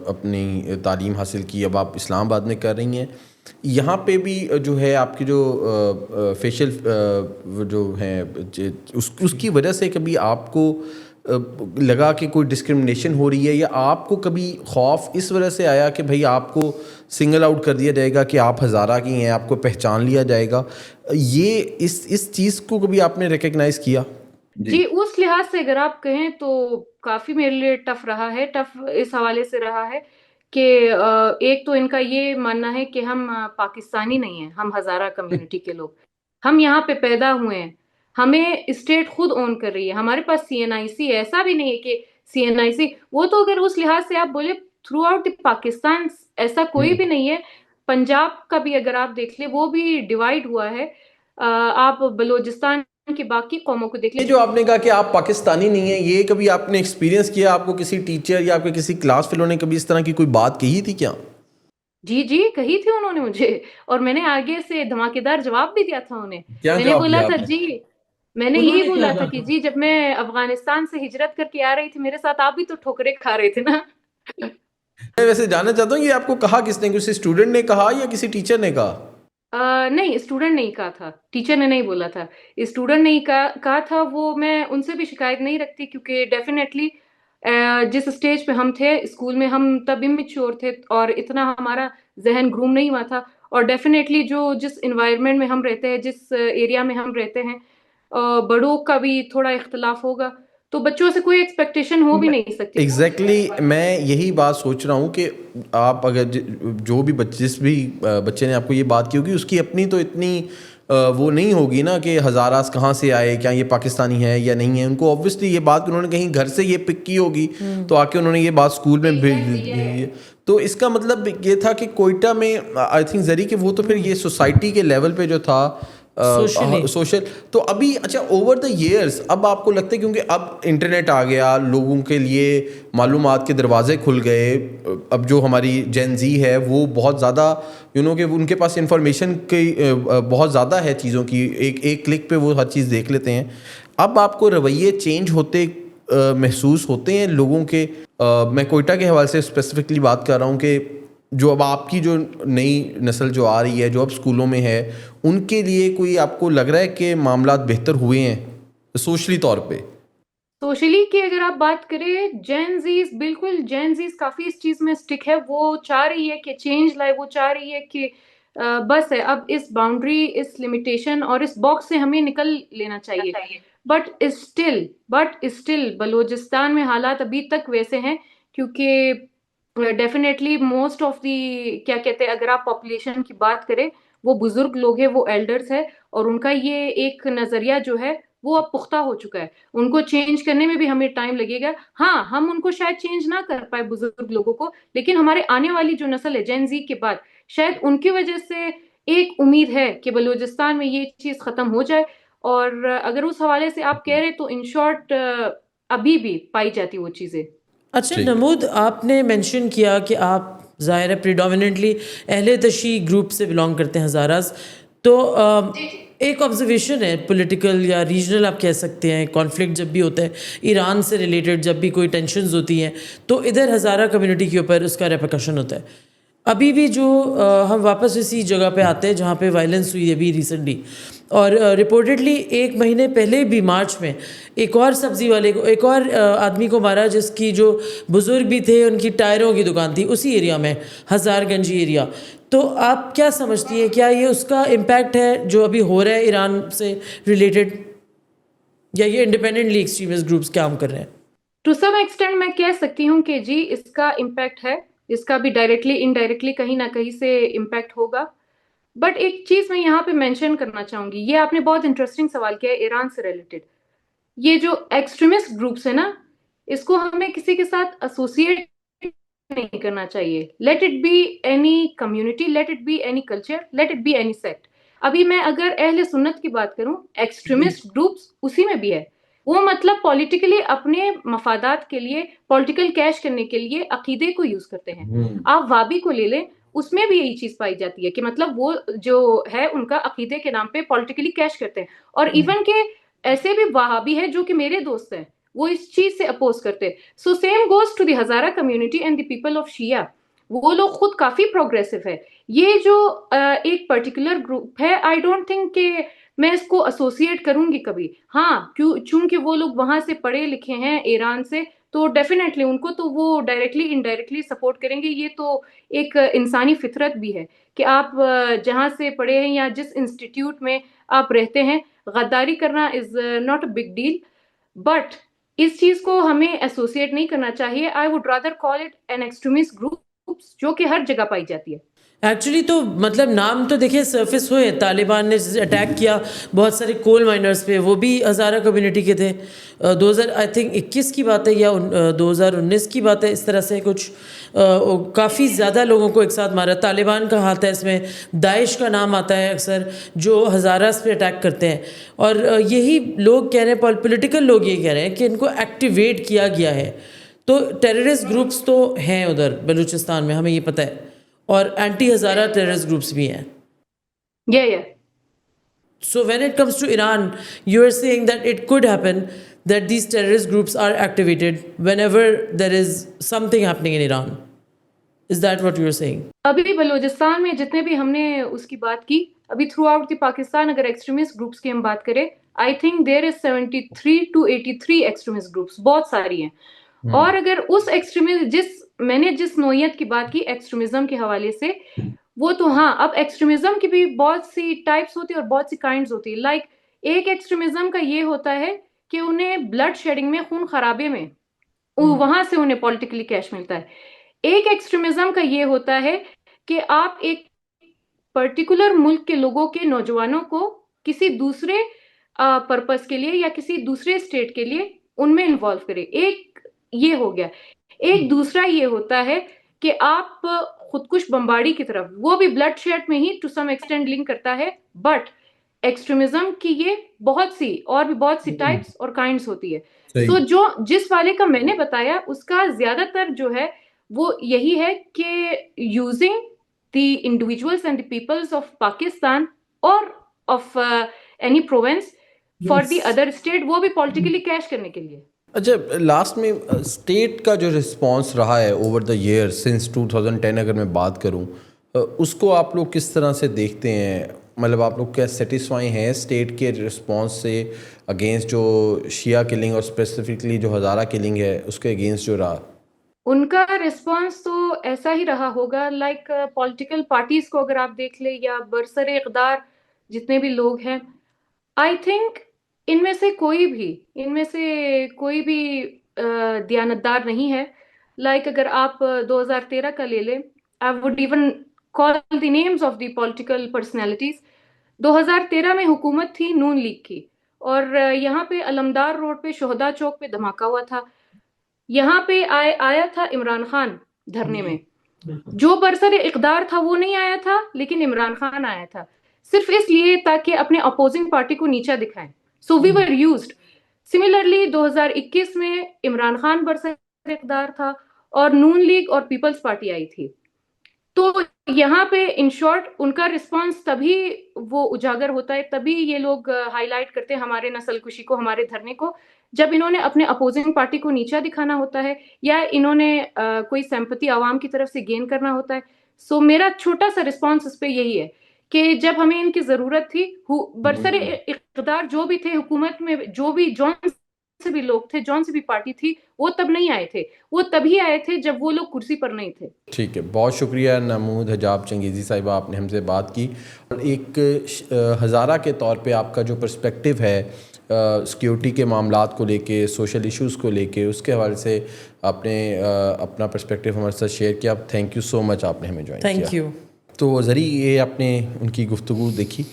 اپنی تعلیم حاصل کی، اب آپ اسلام آباد میں کر رہی ہیں. یہاں پہ بھی جو ہے آپ کی جو فیشل جو ہیں اس کی وجہ سے کبھی آپ کو لگا کہ کوئی ڈسکرمنیشن ہو رہی ہے، یا آپ کو کبھی خوف اس وجہ سے آیا کہ بھئی آپ کو سنگل آؤٹ کر دیا جائے گا کہ آپ ہزارہ کی ہیں، آپ کو پہچان لیا جائے گا؟ یہ اس چیز کو کبھی آپ نے ریکگنائز کیا؟ جی، اس لحاظ سے اگر آپ کہیں تو کافی میرے لیے ٹف رہا ہے. ٹف اس حوالے سے رہا ہے کہ ایک تو ان کا یہ ماننا ہے کہ ہم پاکستانی نہیں ہیں، ہم ہزارہ کمیونٹی کے لوگ، ہم یہاں پہ پیدا ہوئے ہیں، ہمیں اسٹیٹ خود اون کر رہی ہے، ہمارے پاس CNIC ایسا بھی نہیں ہے کہ CNIC وہ تو اگر اس لحاظ سے آپ بولے تھرو آؤٹ دی پاکستان ایسا کوئی بھی نہیں ہے. پنجاب کا بھی اگر آپ دیکھ لیں وہ بھی ڈیوائڈ ہوا ہے. آپ بلوچستان کی باقی قوموں کو دیکھ لیں. یہ جو آپ نے کہا کہ آپ پاکستانی نہیں ہیں، یہ کبھی آپ نے ایکسپیرینس کیا؟ آپ کو کسی ٹیچر یا آپ کے کسی کلاس فیلو نے کبھی اس طرح کی کوئی بات کہی تھی کیا؟ جی کہی تھی انہوں نے مجھے، اور میں نے آگے سے دھماکے دار جواب بھی دیا تھا انہیں. کیا میں نے جواب بولا دیا تھا آپ نے؟ جی، میں نے یہی بولا تھا کہ جی جب میں افغانستان سے ہجرت کر کے آ رہی تھی میرے ساتھ آپ بھی تو ٹھوکریں کھا رہے تھے نا. میں ویسے جاننا چاہتا ہوں یہ آپ کو کہا کس نے؟ کسی اسٹوڈنٹ نے کہا یا کسی ٹیچر نے کہا؟ نہیں، اسٹوڈنٹ نہیں کہا تھا، ٹیچر نے نہیں بولا تھا، اسٹوڈنٹ نہیں کہا تھا. وہ میں ان سے بھی شکایت نہیں رکھتی کیونکہ ڈیفینیٹلی جس اسٹیج پہ ہم تھے اسکول میں ہم تب امیچور تھے اور اتنا ہمارا ذہن گروم نہیں ہوا تھا. اور ڈیفینیٹلی جس انوائرمنٹ میں ہم رہتے ہیں، جس ایریا میں ہم رہتے ہیں، بڑوں کا بھی تھوڑا اختلاف ہوگا تو بچوں سے کوئی ایکسپیکٹیشن ہو بھی نہیں سکتی. ایگزیکٹلی میں یہی بات سوچ رہا ہوں کہ آپ اگر جو بھی جس بھی بچے نے آپ کو یہ بات کی ہوگی اس کی اپنی تو اتنی وہ نہیں ہوگی نا کہ ہزاراز کہاں سے آئے، کیا یہ پاکستانی ہے یا نہیں ہے. ان کو اوبویسلی یہ بات انہوں نے کہیں گھر سے یہ پک کی ہوگی تو آ کے انہوں نے یہ بات اسکول میں بھیج دی. تو اس کا مطلب یہ تھا کہ کوئٹہ میں آئی تھنک زری کہ وہ تو پھر یہ سوسائٹی کے لیول پہ جو تھا سوشل. تو ابھی اچھا اوور دا ایئرس اب آپ کو لگتا ہے کیونکہ اب انٹرنیٹ آ گیا، لوگوں کے لیے معلومات کے دروازے کھل گئے، اب جو ہماری جین زی ہے وہ بہت زیادہ کہ ان کے پاس انفارمیشن کی بہت زیادہ ہے چیزوں کی، ایک کلک پہ وہ ہر چیز دیکھ لیتے ہیں. اب آپ کو رویے چینج ہوتے محسوس ہوتے ہیں لوگوں کے؟ میں کوئٹہ کے حوالے سے اسپیسیفکلی بات کر رہا ہوں کہ جو اب آپ کی جو نئی نسل جو آ رہی ہے جو اب اسکولوں میں ہے ان کے لیے کوئی آپ کو لگ رہا ہے کہ معاملات بہتر ہوئے ہیں سوشلی طور پہ؟ سوشلی کی اگر آپ بات کریں، جین زیز، بالکل جین زیز کافی اس چیز میں سٹک ہے. وہ چاہ رہی ہے کہ چینج لائے، وہ چاہ رہی ہے کہ بس ہے اب اس باؤنڈری، اس لمیٹیشن اور اس باکس سے ہمیں نکل لینا چاہیے. بٹ اسٹل بلوچستان میں حالات ابھی تک ویسے ہیں، کیونکہ ڈیفینیٹلی موسٹ آف دی کیا کہتے ہیں، اگر آپ پاپولیشن کی بات کریں، وہ بزرگ لوگ ہیں، وہ ایلڈرز ہے، اور ان کا یہ ایک نظریہ جو ہے وہ اب پختہ ہو چکا ہے. ان کو چینج کرنے میں بھی ہمیں ٹائم لگے گا. ہاں، ہم ان کو شاید چینج نہ کر پائے بزرگ لوگوں کو، لیکن ہمارے آنے والی جو نسل ہے جین زی کے بعد، شاید ان کی وجہ سے ایک امید ہے کہ بلوچستان میں یہ چیز ختم ہو جائے. اور اگر اس حوالے سے آپ کہہ رہے تو ان شارٹ ابھی بھی پائی جاتی وہ چیزیں. اچھا نمود، آپ نے مینشن کیا کہ آپ ظاہر ہے پریڈومیننٹلی اہل تشیع گروپ سے بلانگ کرتے ہیں ہزاراز، تو ایک آبزرویشن ہے پولیٹیکل یا ریجنل آپ کہہ سکتے ہیں، کانفلکٹ جب بھی ہوتا ہے ایران سے ریلیٹڈ، جب بھی کوئی ٹینشنز ہوتی ہیں تو ادھر ہزارہ کمیونٹی کے اوپر اس کا ریپرکشن ہوتا ہے. ابھی بھی جو ہم واپس اسی جگہ پہ آتے ہیں جہاں پہ وائلنس ہوئی ابھی ریسنٹلی، اور رپورٹڈلی ایک مہینے پہلے بھی مارچ میں ایک اور سبزی والے کو، ایک اور آدمی کو مارا جس کی جو بزرگ بھی تھے، ان کی ٹائروں کی دکان تھی اسی ایریا میں، ہزار گنجی ایریا. تو آپ کیا سمجھتی ہیں، کیا یہ اس کا امپیکٹ ہے جو ابھی ہو رہا ہے ایران سے ریلیٹڈ، یا یہ انڈیپینڈنٹلی ایکسٹریمسٹ گروپس کام کر رہے ہیں؟ ٹو سم ایکسٹینٹ میں کہہ سکتی ہوں کہ جی اس کا امپیکٹ ہے، اس کا بھی ڈائریکٹلی انڈائریکٹلی کہیں نہ کہیں سے امپیکٹ ہوگا. بٹ ایک چیز میں یہاں پہ مینشن کرنا چاہوں گی، یہ آپ نے بہت انٹرسٹنگ سوال کیا ہے ایران سے ریلیٹڈ. یہ جو ایکسٹریمسٹ گروپس ہیں نا، اس کو ہمیں کسی کے ساتھ ایسوسیٹ نہیں کرنا چاہیے. Let it be any community, let it be any culture, let it be any sect. ابھی میں اگر اہل سنت کی بات کروں، ایکسٹریمسٹ گروپس اسی میں بھی ہے. وہ مطلب پولیٹیکلی اپنے مفادات کے لیے، پولیٹیکل کیش کرنے کے لیے عقیدے کو یوز کرتے ہیں. آپ وابی کو لے لیں، اس میں بھی یہی چیز پائی جاتی ہے کہ مطلب وہ جو ہے ان کا عقیدے کے نام پہ پولیٹیکلی کیش کرتے ہیں. اور ایون کہ ایسے بھی وہابی ہے جو کہ میرے دوست ہیں، وہ اس چیز سے اپوز کرتے. So same goes to the Hazara community and the people of Shia. وہ لوگ خود کافی پروگریسو ہے. یہ جو ایک پرٹیکولر گروپ ہے، آئی ڈونٹ تھنک کہ میں اس کو ایسوسیٹ کروں گی کبھی. ہاں، چونکہ وہ لوگ وہاں سے پڑھے لکھے ہیں ایران سے، تو ڈیفینیٹلی ان کو تو وہ ڈائریکٹلی انڈائریکٹلی سپورٹ کریں گے. یہ تو ایک انسانی فطرت بھی ہے کہ آپ جہاں سے پڑھے ہیں یا جس انسٹیٹیوٹ میں آپ رہتے ہیں، غداری کرنا is not a big deal. But اس چیز کو ہمیں ایسوسیٹ نہیں کرنا چاہیے. I would rather call it an extremist groups جو کہ ہر جگہ پائی جاتی ہے. ایکچولی تو مطلب نام تو دیکھیے سرفس ہوئے، طالبان نے اٹیک کیا بہت سارے کول مائنرز پہ، وہ بھی ہزارہ کمیونٹی کے تھے. 2021 کی بات ہے یا 2019 کی بات ہے، اس طرح سے کچھ کافی زیادہ لوگوں کو ایک ساتھ مارا. طالبان کا ہاتھ ہے اس میں، داعش کا نام آتا ہے اکثر، جو ہزاراز پہ اٹیک کرتے ہیں. اور یہی لوگ کہہ رہے ہیں، پولیٹیکل لوگ یہ کہہ رہے ہیں کہ ان کو ایکٹیویٹ کیا گیا ہے. تو ٹیررسٹ گروپس تو ہیں ادھر بلوچستان میں، ہمیں یہ پتہ ہے، اور اینٹی ہزارہ ٹیررسٹ گروپس بھی ہیں. Yeah. So when it comes to Iran, you are saying that it could happen that these terrorist groups are activated whenever there is something happening in Iran. Is that what you are saying? ابھی بلوچستان میں جتنے بھی ہم نے اس کی بات کی، ابھی تھرو آؤٹ دی پاکستان اگر ایکسٹریمسٹ گروپس کی ہم بات کریں، I think there is 73 to 83 extremist groups, بہت ساری ہیں. اور اگر اس میں نے جس نوعیت کی بات کی ایکسٹریمزم کے حوالے سے، وہ تو ہاں، اب ایکسٹریمزم کی بھی بہت سی ٹائپس ہوتی ہیں اور بہت سی کائنڈز ہوتی ہیں. لائک ایک ایکسٹریمزم کا یہ ہوتا ہے کہ انہیں بلڈ شیڈنگ میں، خون خرابے میں، وہاں سے انہیں پولیٹیکلی کیش ملتا ہے. ایک ایکسٹریمزم کا یہ ہوتا ہے کہ آپ ایک پرٹیکولر ملک کے لوگوں کے نوجوانوں کو کسی دوسرے پرپس کے لیے یا کسی دوسرے اسٹیٹ کے لیے ان میں انوالو کریں. ایک یہ ہو گیا. ایک دوسرا یہ ہوتا ہے کہ آپ خودکش بمباری کی طرف، وہ بھی بلڈ شیڈ میں ہی ٹو سم ایکسٹینٹ لنک کرتا ہے. بٹ ایکسٹریمزم کی یہ بہت سی اور بھی بہت سی ٹائپس اور کائنڈس ہوتی ہے. سو جو جس والے کا میں نے بتایا، اس کا زیادہ تر جو ہے وہ یہی ہے کہ using the individuals and the peoples of Pakistan اور of any province for the other state, وہ بھی پولیٹیکلی کیش کرنے کے لیے. اچھا لاسٹ میں اسٹیٹ کا جو رسپانس رہا ہے اوور دا ایئر سنس 2010 اگر میں بات کروں اس کو آپ لوگ کس طرح سے دیکھتے ہیں؟ مطلب آپ لوگ کیا سیٹسفائی ہیں اسٹیٹ کے رسپانس سے اگینسٹ جو شیعہ کلنگ اور اسپیسیفکلی جو ہزارہ کلنگ ہے اس کے اگینسٹ جو رہا؟ ان کا ریسپانس تو ایسا ہی رہا ہوگا. لائک پولیٹیکل پارٹیز کو اگر آپ دیکھ لیں یا برسر اقدار جتنے بھی لوگ ہیں, آئی تھنک ان میں سے کوئی بھی دیانتدار نہیں ہے. لائک اگر آپ 2013 کا لے لیں, I would even call the names of the political personalities. 2013 میں حکومت تھی نون لیگ کی, اور یہاں پہ علمدار روڈ پہ شہداء چوک پہ دھماکہ ہوا تھا. یہاں پہ آیا تھا عمران خان دھرنے میں. جو برسر اقدار تھا وہ نہیں آیا تھا, لیکن عمران خان آیا تھا, صرف اس لیے تاکہ اپنے اپوزنگ پارٹی کو نیچا دکھائیں. سو وی ور یوزڈ. سملرلی 2021 میں عمران خان برسر اقدار تھا اور نون لیگ اور پیپلز پارٹی آئی تھی. تو یہاں پہ ان شارٹ ان کا رسپانس تبھی وہ اجاگر ہوتا ہے, تبھی یہ لوگ ہائی لائٹ کرتے ہیں ہمارے نسل کشی کو, ہمارے دھرنے کو, جب انہوں نے اپنے اپوزنگ پارٹی کو نیچا دکھانا ہوتا ہے یا انہوں نے کوئی سیمپتی عوام کی طرف سے گین کرنا ہوتا ہے. سو میرا چھوٹا سا رسپانس اس پہ یہی ہے کہ جب ہمیں ان کی ضرورت تھی, برسر اقتدار جو بھی تھے حکومت میں, جو بھی جون سے بھی لوگ تھے, جون سے بھی پارٹی تھی, وہ تب نہیں آئے تھے. وہ تبھی آئے تھے جب وہ لوگ کرسی پر نہیں تھے. ٹھیک ہے, بہت شکریہ نمود حجاب چنگیزی صاحبہ, آپ نے ہم سے بات کی. اور ایک ہزارہ کے طور پہ آپ کا جو پرسپیکٹیو ہے سیکیورٹی کے معاملات کو لے کے, سوشل ایشوز کو لے کے, اس کے حوالے سے آپ نے اپنا پرسپیکٹیو ہمارے ساتھ شیئر کیا. تھینک یو سو مچ, آپ نے ہمیں جوائن کیا. Thank you. تو ذریعہ یہ آپ نے ان کی گفتگو دیکھی.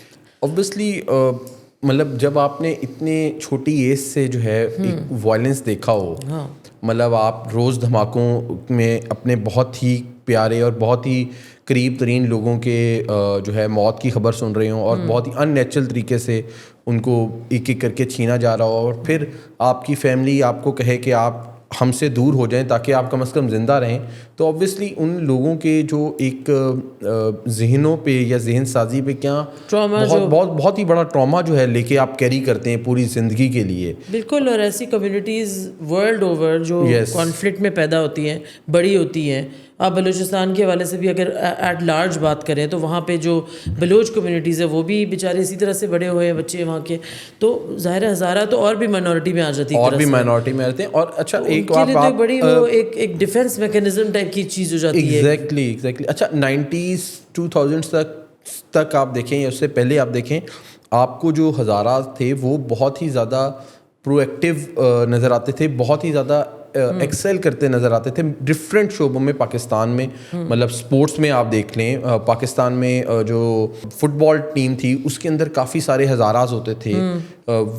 اوبویسلی مطلب جب آپ نے اتنے چھوٹی ایج سے جو ہے ایک وائلنس دیکھا ہو, مطلب آپ روز دھماکوں میں اپنے بہت ہی پیارے اور بہت ہی قریب ترین لوگوں کے جو ہے موت کی خبر سن رہے ہوں, اور بہت ہی ان نیچرل طریقے سے ان کو ایک ایک کر کے چھینا جا رہا ہو, اور پھر آپ کی فیملی آپ کو کہے کہ آپ ہم سے دور ہو جائیں تاکہ آپ کم از کم زندہ رہیں, تو اوبویسلی ان لوگوں کے جو ایک ذہنوں پہ یا ذہن سازی پہ کیا بہت ہی بڑا ٹراما جو ہے لے کے آپ کیری کرتے ہیں پوری زندگی کے لیے. بالکل. اور ایسی کمیونٹیز ورلڈ اوور جو کانفلکٹ میں پیدا ہوتی ہیں, بڑی ہوتی ہیں. آپ بلوچستان کے حوالے سے بھی اگر ایٹ لارج بات کریں تو وہاں پہ جو بلوچ کمیونٹیز ہے وہ بھی بیچارے اسی طرح سے بڑے ہوئے ہیں بچے وہاں کے, تو ظاہر ہزارہ تو اور بھی مائنورٹی میں آ جاتی ہے, اور بھی مائنورٹی میں رہتے ہیں. اور اچھا ایک بات بڑی وہ ایک ڈیفینس میکینزم ٹائپ کی چیز ہو جاتی ہے. ایگزیکٹلی. اچھا 90s 2000s تک آپ دیکھیں یا اس سے پہلے آپ دیکھیں, آپ کو جو ہزارہ تھے وہ بہت ہی زیادہ پرو ایکٹیو نظر آتے تھے, بہت ہی زیادہ ایکسیل کرتے نظر آتے تھے ڈفرینٹ شعبوں میں پاکستان میں. مطلب سپورٹس میں آپ دیکھ لیں, پاکستان میں جو فٹ بال ٹیم تھی اس کے اندر کافی سارے ہزاراز ہوتے تھے,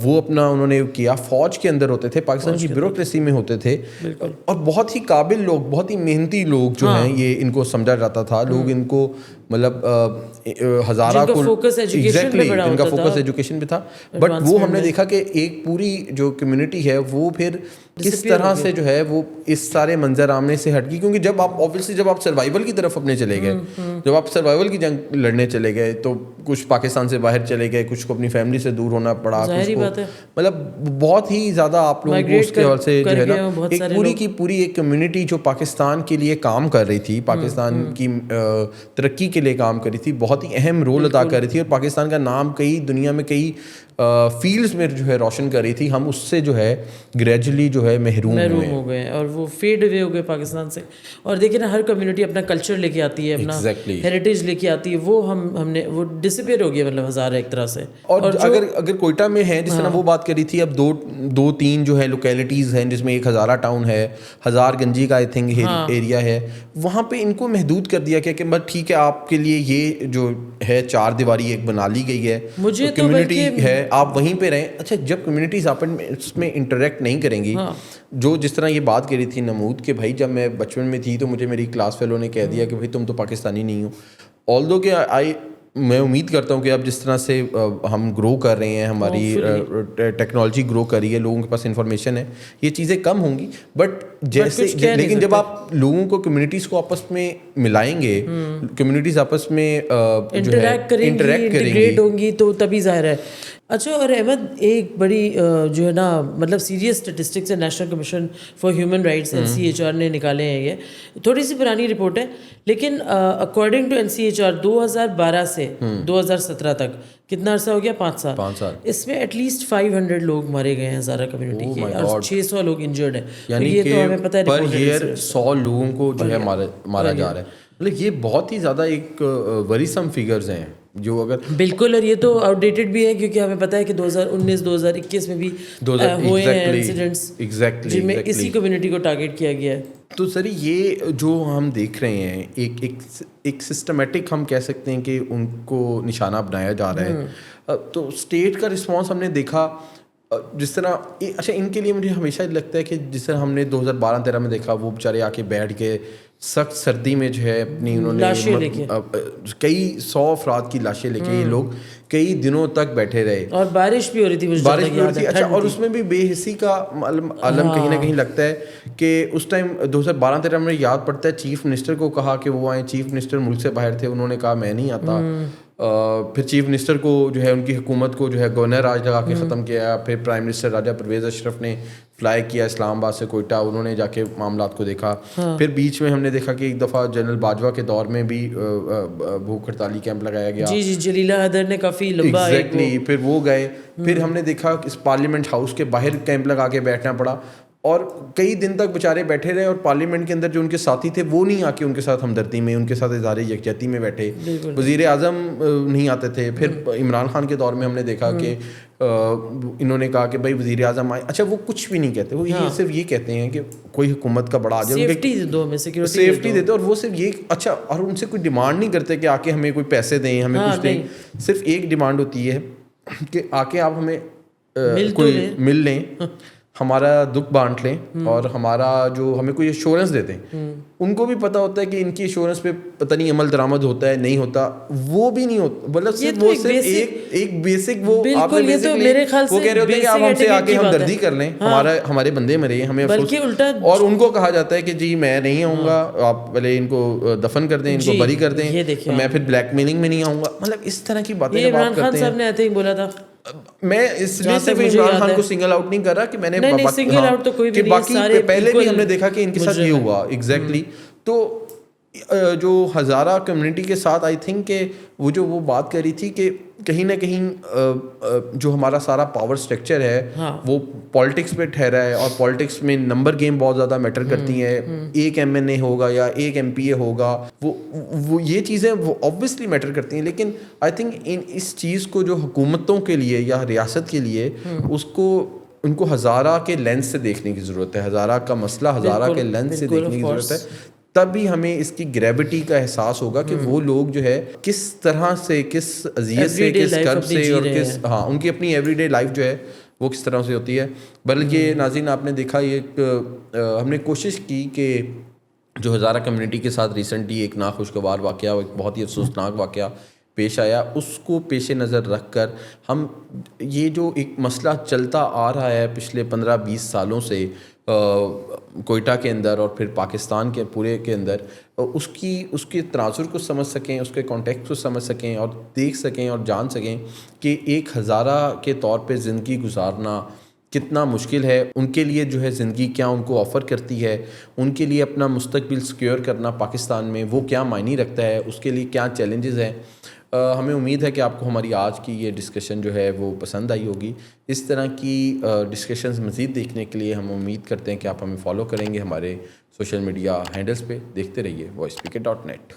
وہ اپنا انہوں نے کیا. فوج کے اندر ہوتے تھے, پاکستان کی بیوروکریسی میں ہوتے تھے, اور بہت ہی قابل لوگ, بہت ہی محنتی لوگ جو ہیں, یہ ان کو سمجھا جاتا تھا. لوگ ان کو مطلب ہزارہ کو ایگزیکٹلی ان کا فوکس ایجوکیشن پہ تھا. بٹ وہ ہم نے دیکھا کہ ایک پوری جو کمیونٹی ہے وہ پھر کس طرح سے جو ہے وہ اس سارے منظر عامنے سے ہٹ گئی. کیونکہ جب آپ اوبویسلی جب آپ سروائیول کی طرف اپنے چلے گئے, جب آپ سروائیول کی جنگ لڑنے چلے گئے, تو کچھ پاکستان سے باہر چلے گئے, کچھ کو اپنی فیملی سے دور ہونا پڑا, کچھ کو مطلب بہت ہی زیادہ آپ لوگوں کو اس کے حوالے سے جو ہے نا ایک پوری کی پوری ایک کمیونٹی جو پاکستان کے لیے کام کر رہی تھی, پاکستان کی ترقی کے لیے کام کر رہی تھی, بہت ہی اہم رول ادا کر رہی تھی, اور پاکستان کا نام کئی دنیا میں کئی فیلڈز میں جو ہے روشن کر رہی تھی. ہم اس سے جو ہے گریجولی جو ہے محروم ہو گئے, اور وہ فیڈ اوے ہو گئے پاکستان سے. اور دیکھیں نا, ہر کمیونٹی اپنا کلچر لے کے آتی ہے, اپنا ہیریٹیج لے کے آتی ہے, وہ ہم نے وہ ڈسپیئر ہو گیا مطلب ہزارہ ایک طرح سے. اور اگر کوئٹہ میں ہے جس طرح وہ بات کری تھی, اب دو تین جو ہے لوکیلٹیز ہیں جس میں ایک ہزارہ ٹاؤن ہے, ہزار گنجی کا آئی تھنک ایریا ہے, وہاں پہ ان کو محدود کر دیا گیا کہ بس ٹھیک ہے آپ کے لیے یہ جو ہے چار دیواری ایک بنا لی گئی ہے, کمیونٹی ہے آپ وہیں پہ رہیں. اچھا جب کمیونٹیز آپس میں اس میں انٹریکٹ نہیں کریں گی, جو جس طرح یہ بات کری تھی نمود کہ بھائی جب میں بچپن میں تھی تو مجھے میری کلاس فیلو نے کہہ دیا کہ بھائی تم تو پاکستانی نہیں ہو. آلدو کہ میں امید کرتا ہوں کہ اب جس طرح سے ہم گرو کر رہے ہیں, ہماری ٹیکنالوجی گرو کر رہی ہے, لوگوں کے پاس انفارمیشن ہے, یہ چیزیں کم ہوں گی. بٹ جیسے لیکن جب آپ لوگوں کو کمیونٹیز کو آپس میں ملائیں گے, کمیونٹیز آپس میں انٹریکٹ کریں گی, تو تبھی ظاہر ہے. اچھا، اور احمد ایک بڑی جو ہے نا مطلب سیریس اسٹیٹسٹکس ہے national commission for human rights NCHR نے نکالے ہیں. یہ تھوڑی سی پرانی رپورٹ ہے لیکن اکارڈنگ ٹو NCHR 2012 سے 2017 تک کتنا عرصہ ہو گیا؟ 5 سال. اس میں ایٹ لیسٹ 500 لوگ مارے گئے ہیں ہزارہ کمیونٹی کے اور 600 لوگ انجرڈ ہیں. یعنی یہ تو ہمیں پتہ ہے پر ایئر 100 لوگوں کو جو ہے مارا جا رہا ہے. مطلب یہ بہت ہی زیادہ ایک وریسم فگرز ہیں جو اگر بالکل، اور یہ تو آؤٹ ڈیٹڈ بھی ہے کیونکہ ہمیں پتہ ہے کہ 2019 2021 میں بھی ہوئے ہیں انسیڈنٹس جن میں اسی کمیونٹی کو ٹارگیٹ کیا گیا ہے. تو سر یہ جو ہم دیکھ رہے ہیں ایک سسٹمیٹک ہم کہہ سکتے ہیں کہ ان کو نشانہ بنایا جا رہا ہے. تو اسٹیٹ کا رسپانس ہم نے دیکھا جس طرح. اچھا، ان کے لیے مجھے ہمیشہ لگتا ہے کہ جس طرح ہم نے 2012-13 میں دیکھا وہ بیچارے آ کے بیٹھ کے سخت سردی میں جو ہے اپنی انہوں نے کئی 100 افراد کی لاشیں لے کے یہ لوگ کئی دنوں تک بیٹھے رہے اور بارش بھی ہو رہی تھی. اچھا، اور اس میں بھی بے حسی کا علم کہیں نہ کہیں لگتا ہے کہ اس ٹائم 2012-13 میں یاد پڑتا ہے چیف منسٹر کو کہا کہ وہ آئیں. چیف منسٹر ملک سے باہر تھے, انہوں نے کہا میں نہیں آتا. پھر چیف منسٹر کو جو ہے ان کی حکومت کو جو ہے گورنر راج لگا کے ختم کیا. پھر پرائم منسٹر راجہ پرویز اشرف نے فلائی کیا اسلام آباد سے کوئٹہ, انہوں نے جا کے معاملات کو دیکھا. پھر بیچ میں ہم نے دیکھا کہ ایک دفعہ جنرل باجوہ کے دور میں بھی بھوک ہڑتالی کیمپ لگایا گیا. جی جلیلہ حیدر نے کافی لمبا ایگزیکٹلی. پھر وہ گئے. پھر ہم نے دیکھا اس پارلیمنٹ ہاؤس کے باہر کیمپ لگا کے بیٹھنا پڑا اور کئی دن تک بیچارے بیٹھے رہے. اور پارلیمنٹ کے اندر جو ان کے ساتھی تھے وہ نہیں آ کے ان کے ساتھ ہمدردی میں, ان کے ساتھ اظہار یکجہتی میں بیٹھے. وزیر اعظم نہیں آتے تھے. پھر عمران خان کے دور میں ہم نے دیکھا کہ انہوں نے کہا کہ بھائی وزیر اعظم آئے. اچھا, وہ کچھ بھی نہیں کہتے, وہ صرف یہ کہتے ہیں کہ کوئی حکومت کا بڑا آ جائے, سیفٹی دیتے. اور وہ صرف یہ, اچھا, اور ان سے کوئی ڈیمانڈ نہیں کرتے کہ آ کے ہمیں کوئی پیسے دیں, ہمیں کچھ دیں. صرف ایک ڈیمانڈ ہوتی ہے کہ آ کے آپ ہمیں کوئی مل لیں, ہمارا دکھ بانٹ لیں اور ہمارا جو ہمیں کوئی ایشورنس دیتے ہیں. ان کو بھی پتہ ہوتا ہے کہ ان کی ایشورنس پہ پتہ نہیں عمل درآمد ہوتا ہے نہیں ہوتا, وہ بھی نہیں ہوتا. مطلب وہ صرف ایک بیسک وہ آپ نے وہ کہہ رہے ہوتے ہیں کہ آپ ہم سے آ کے ہمدردی کر لیں, ہمارے بندے مرے, ہمیں افسوس. اور ان کو کہا جاتا ہے کہ جی میں نہیں آؤں گا, آپ پہلے ان کو دفن کر دیں, ان کو بری کر دیں, میں پھر بلیک میلنگ میں نہیں آؤں گا. مطلب اس طرح کی باتیں جب آپ کرتے ہیں. نے بولا تھا, میں اس لیے صرف عمران خان کو سنگل آؤٹ نہیں کر رہا کہ میں نے کہ باقی پہلے بھی ہم نے دیکھا کہ ان کے ساتھ یہ ہوا. ایگزیکٹلی. تو جو ہزارہ کمیونٹی کے ساتھ آئی تھنک کہ وہ بات کر رہی تھی کہ کہیں نہ کہیں جو ہمارا سارا پاور اسٹرکچر ہے وہ پالیٹکس پہ ٹھہرا ہے, اور پالیٹکس میں نمبر گیم بہت زیادہ میٹر کرتی ہیں. ایک MNA ہوگا یا ایک MPA ہوگا, وہ یہ چیزیں وہ آبویسلی میٹر کرتی ہیں. لیکن آئی تھنک اس چیز کو جو حکومتوں کے لیے یا ریاست کے لیے ان کو ہزارہ کے لینس سے دیکھنے کی ضرورت ہے, ہزارہ کا مسئلہ ہزارہ کے لینس سے دیکھنے کی ضرورت ہے. تب بھی ہمیں اس کی گریوٹی کا احساس ہوگا کہ وہ لوگ جو ہے کس طرح سے, کس اذیت سے, کس کرب سے, اور کس ان کی اپنی ایوری ڈے لائف جو ہے وہ کس طرح سے ہوتی ہے. بلکہ ناظرین آپ نے دیکھا یہ ہم نے کوشش کی کہ جو ہزارہ کمیونٹی کے ساتھ ریسنٹلی ایک ناخوشگوار واقعہ, ایک بہت ہی افسوسناک واقعہ پیش آیا, اس کو پیش نظر رکھ کر ہم یہ جو ایک مسئلہ چلتا آ رہا ہے پچھلے 15-20 سالوں سے کوئٹہ کے اندر اور پھر پاکستان کے پورے کے اندر, اس کے تناظر کو سمجھ سکیں, اس کے کانٹیکٹ کو سمجھ سکیں اور دیکھ سکیں اور جان سکیں کہ ایک ہزارہ کے طور پہ زندگی گزارنا کتنا مشکل ہے. ان کے لیے جو ہے زندگی کیا ان کو آفر کرتی ہے, ان کے لیے اپنا مستقبل سیکیور کرنا پاکستان میں وہ کیا معنی رکھتا ہے, اس کے لیے کیا چیلنجز ہیں. ہمیں امید ہے کہ آپ کو ہماری آج کی یہ ڈسکشن جو ہے وہ پسند آئی ہوگی. اس طرح کی ڈسکشنز مزید دیکھنے کے لیے ہم امید کرتے ہیں کہ آپ ہمیں فالو کریں گے ہمارے سوشل میڈیا ہینڈلز پہ. دیکھتے رہیے voicepk.net.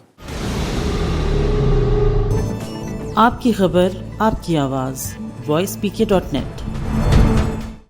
آپ کی خبر, آپ کی آواز, voicepk.net.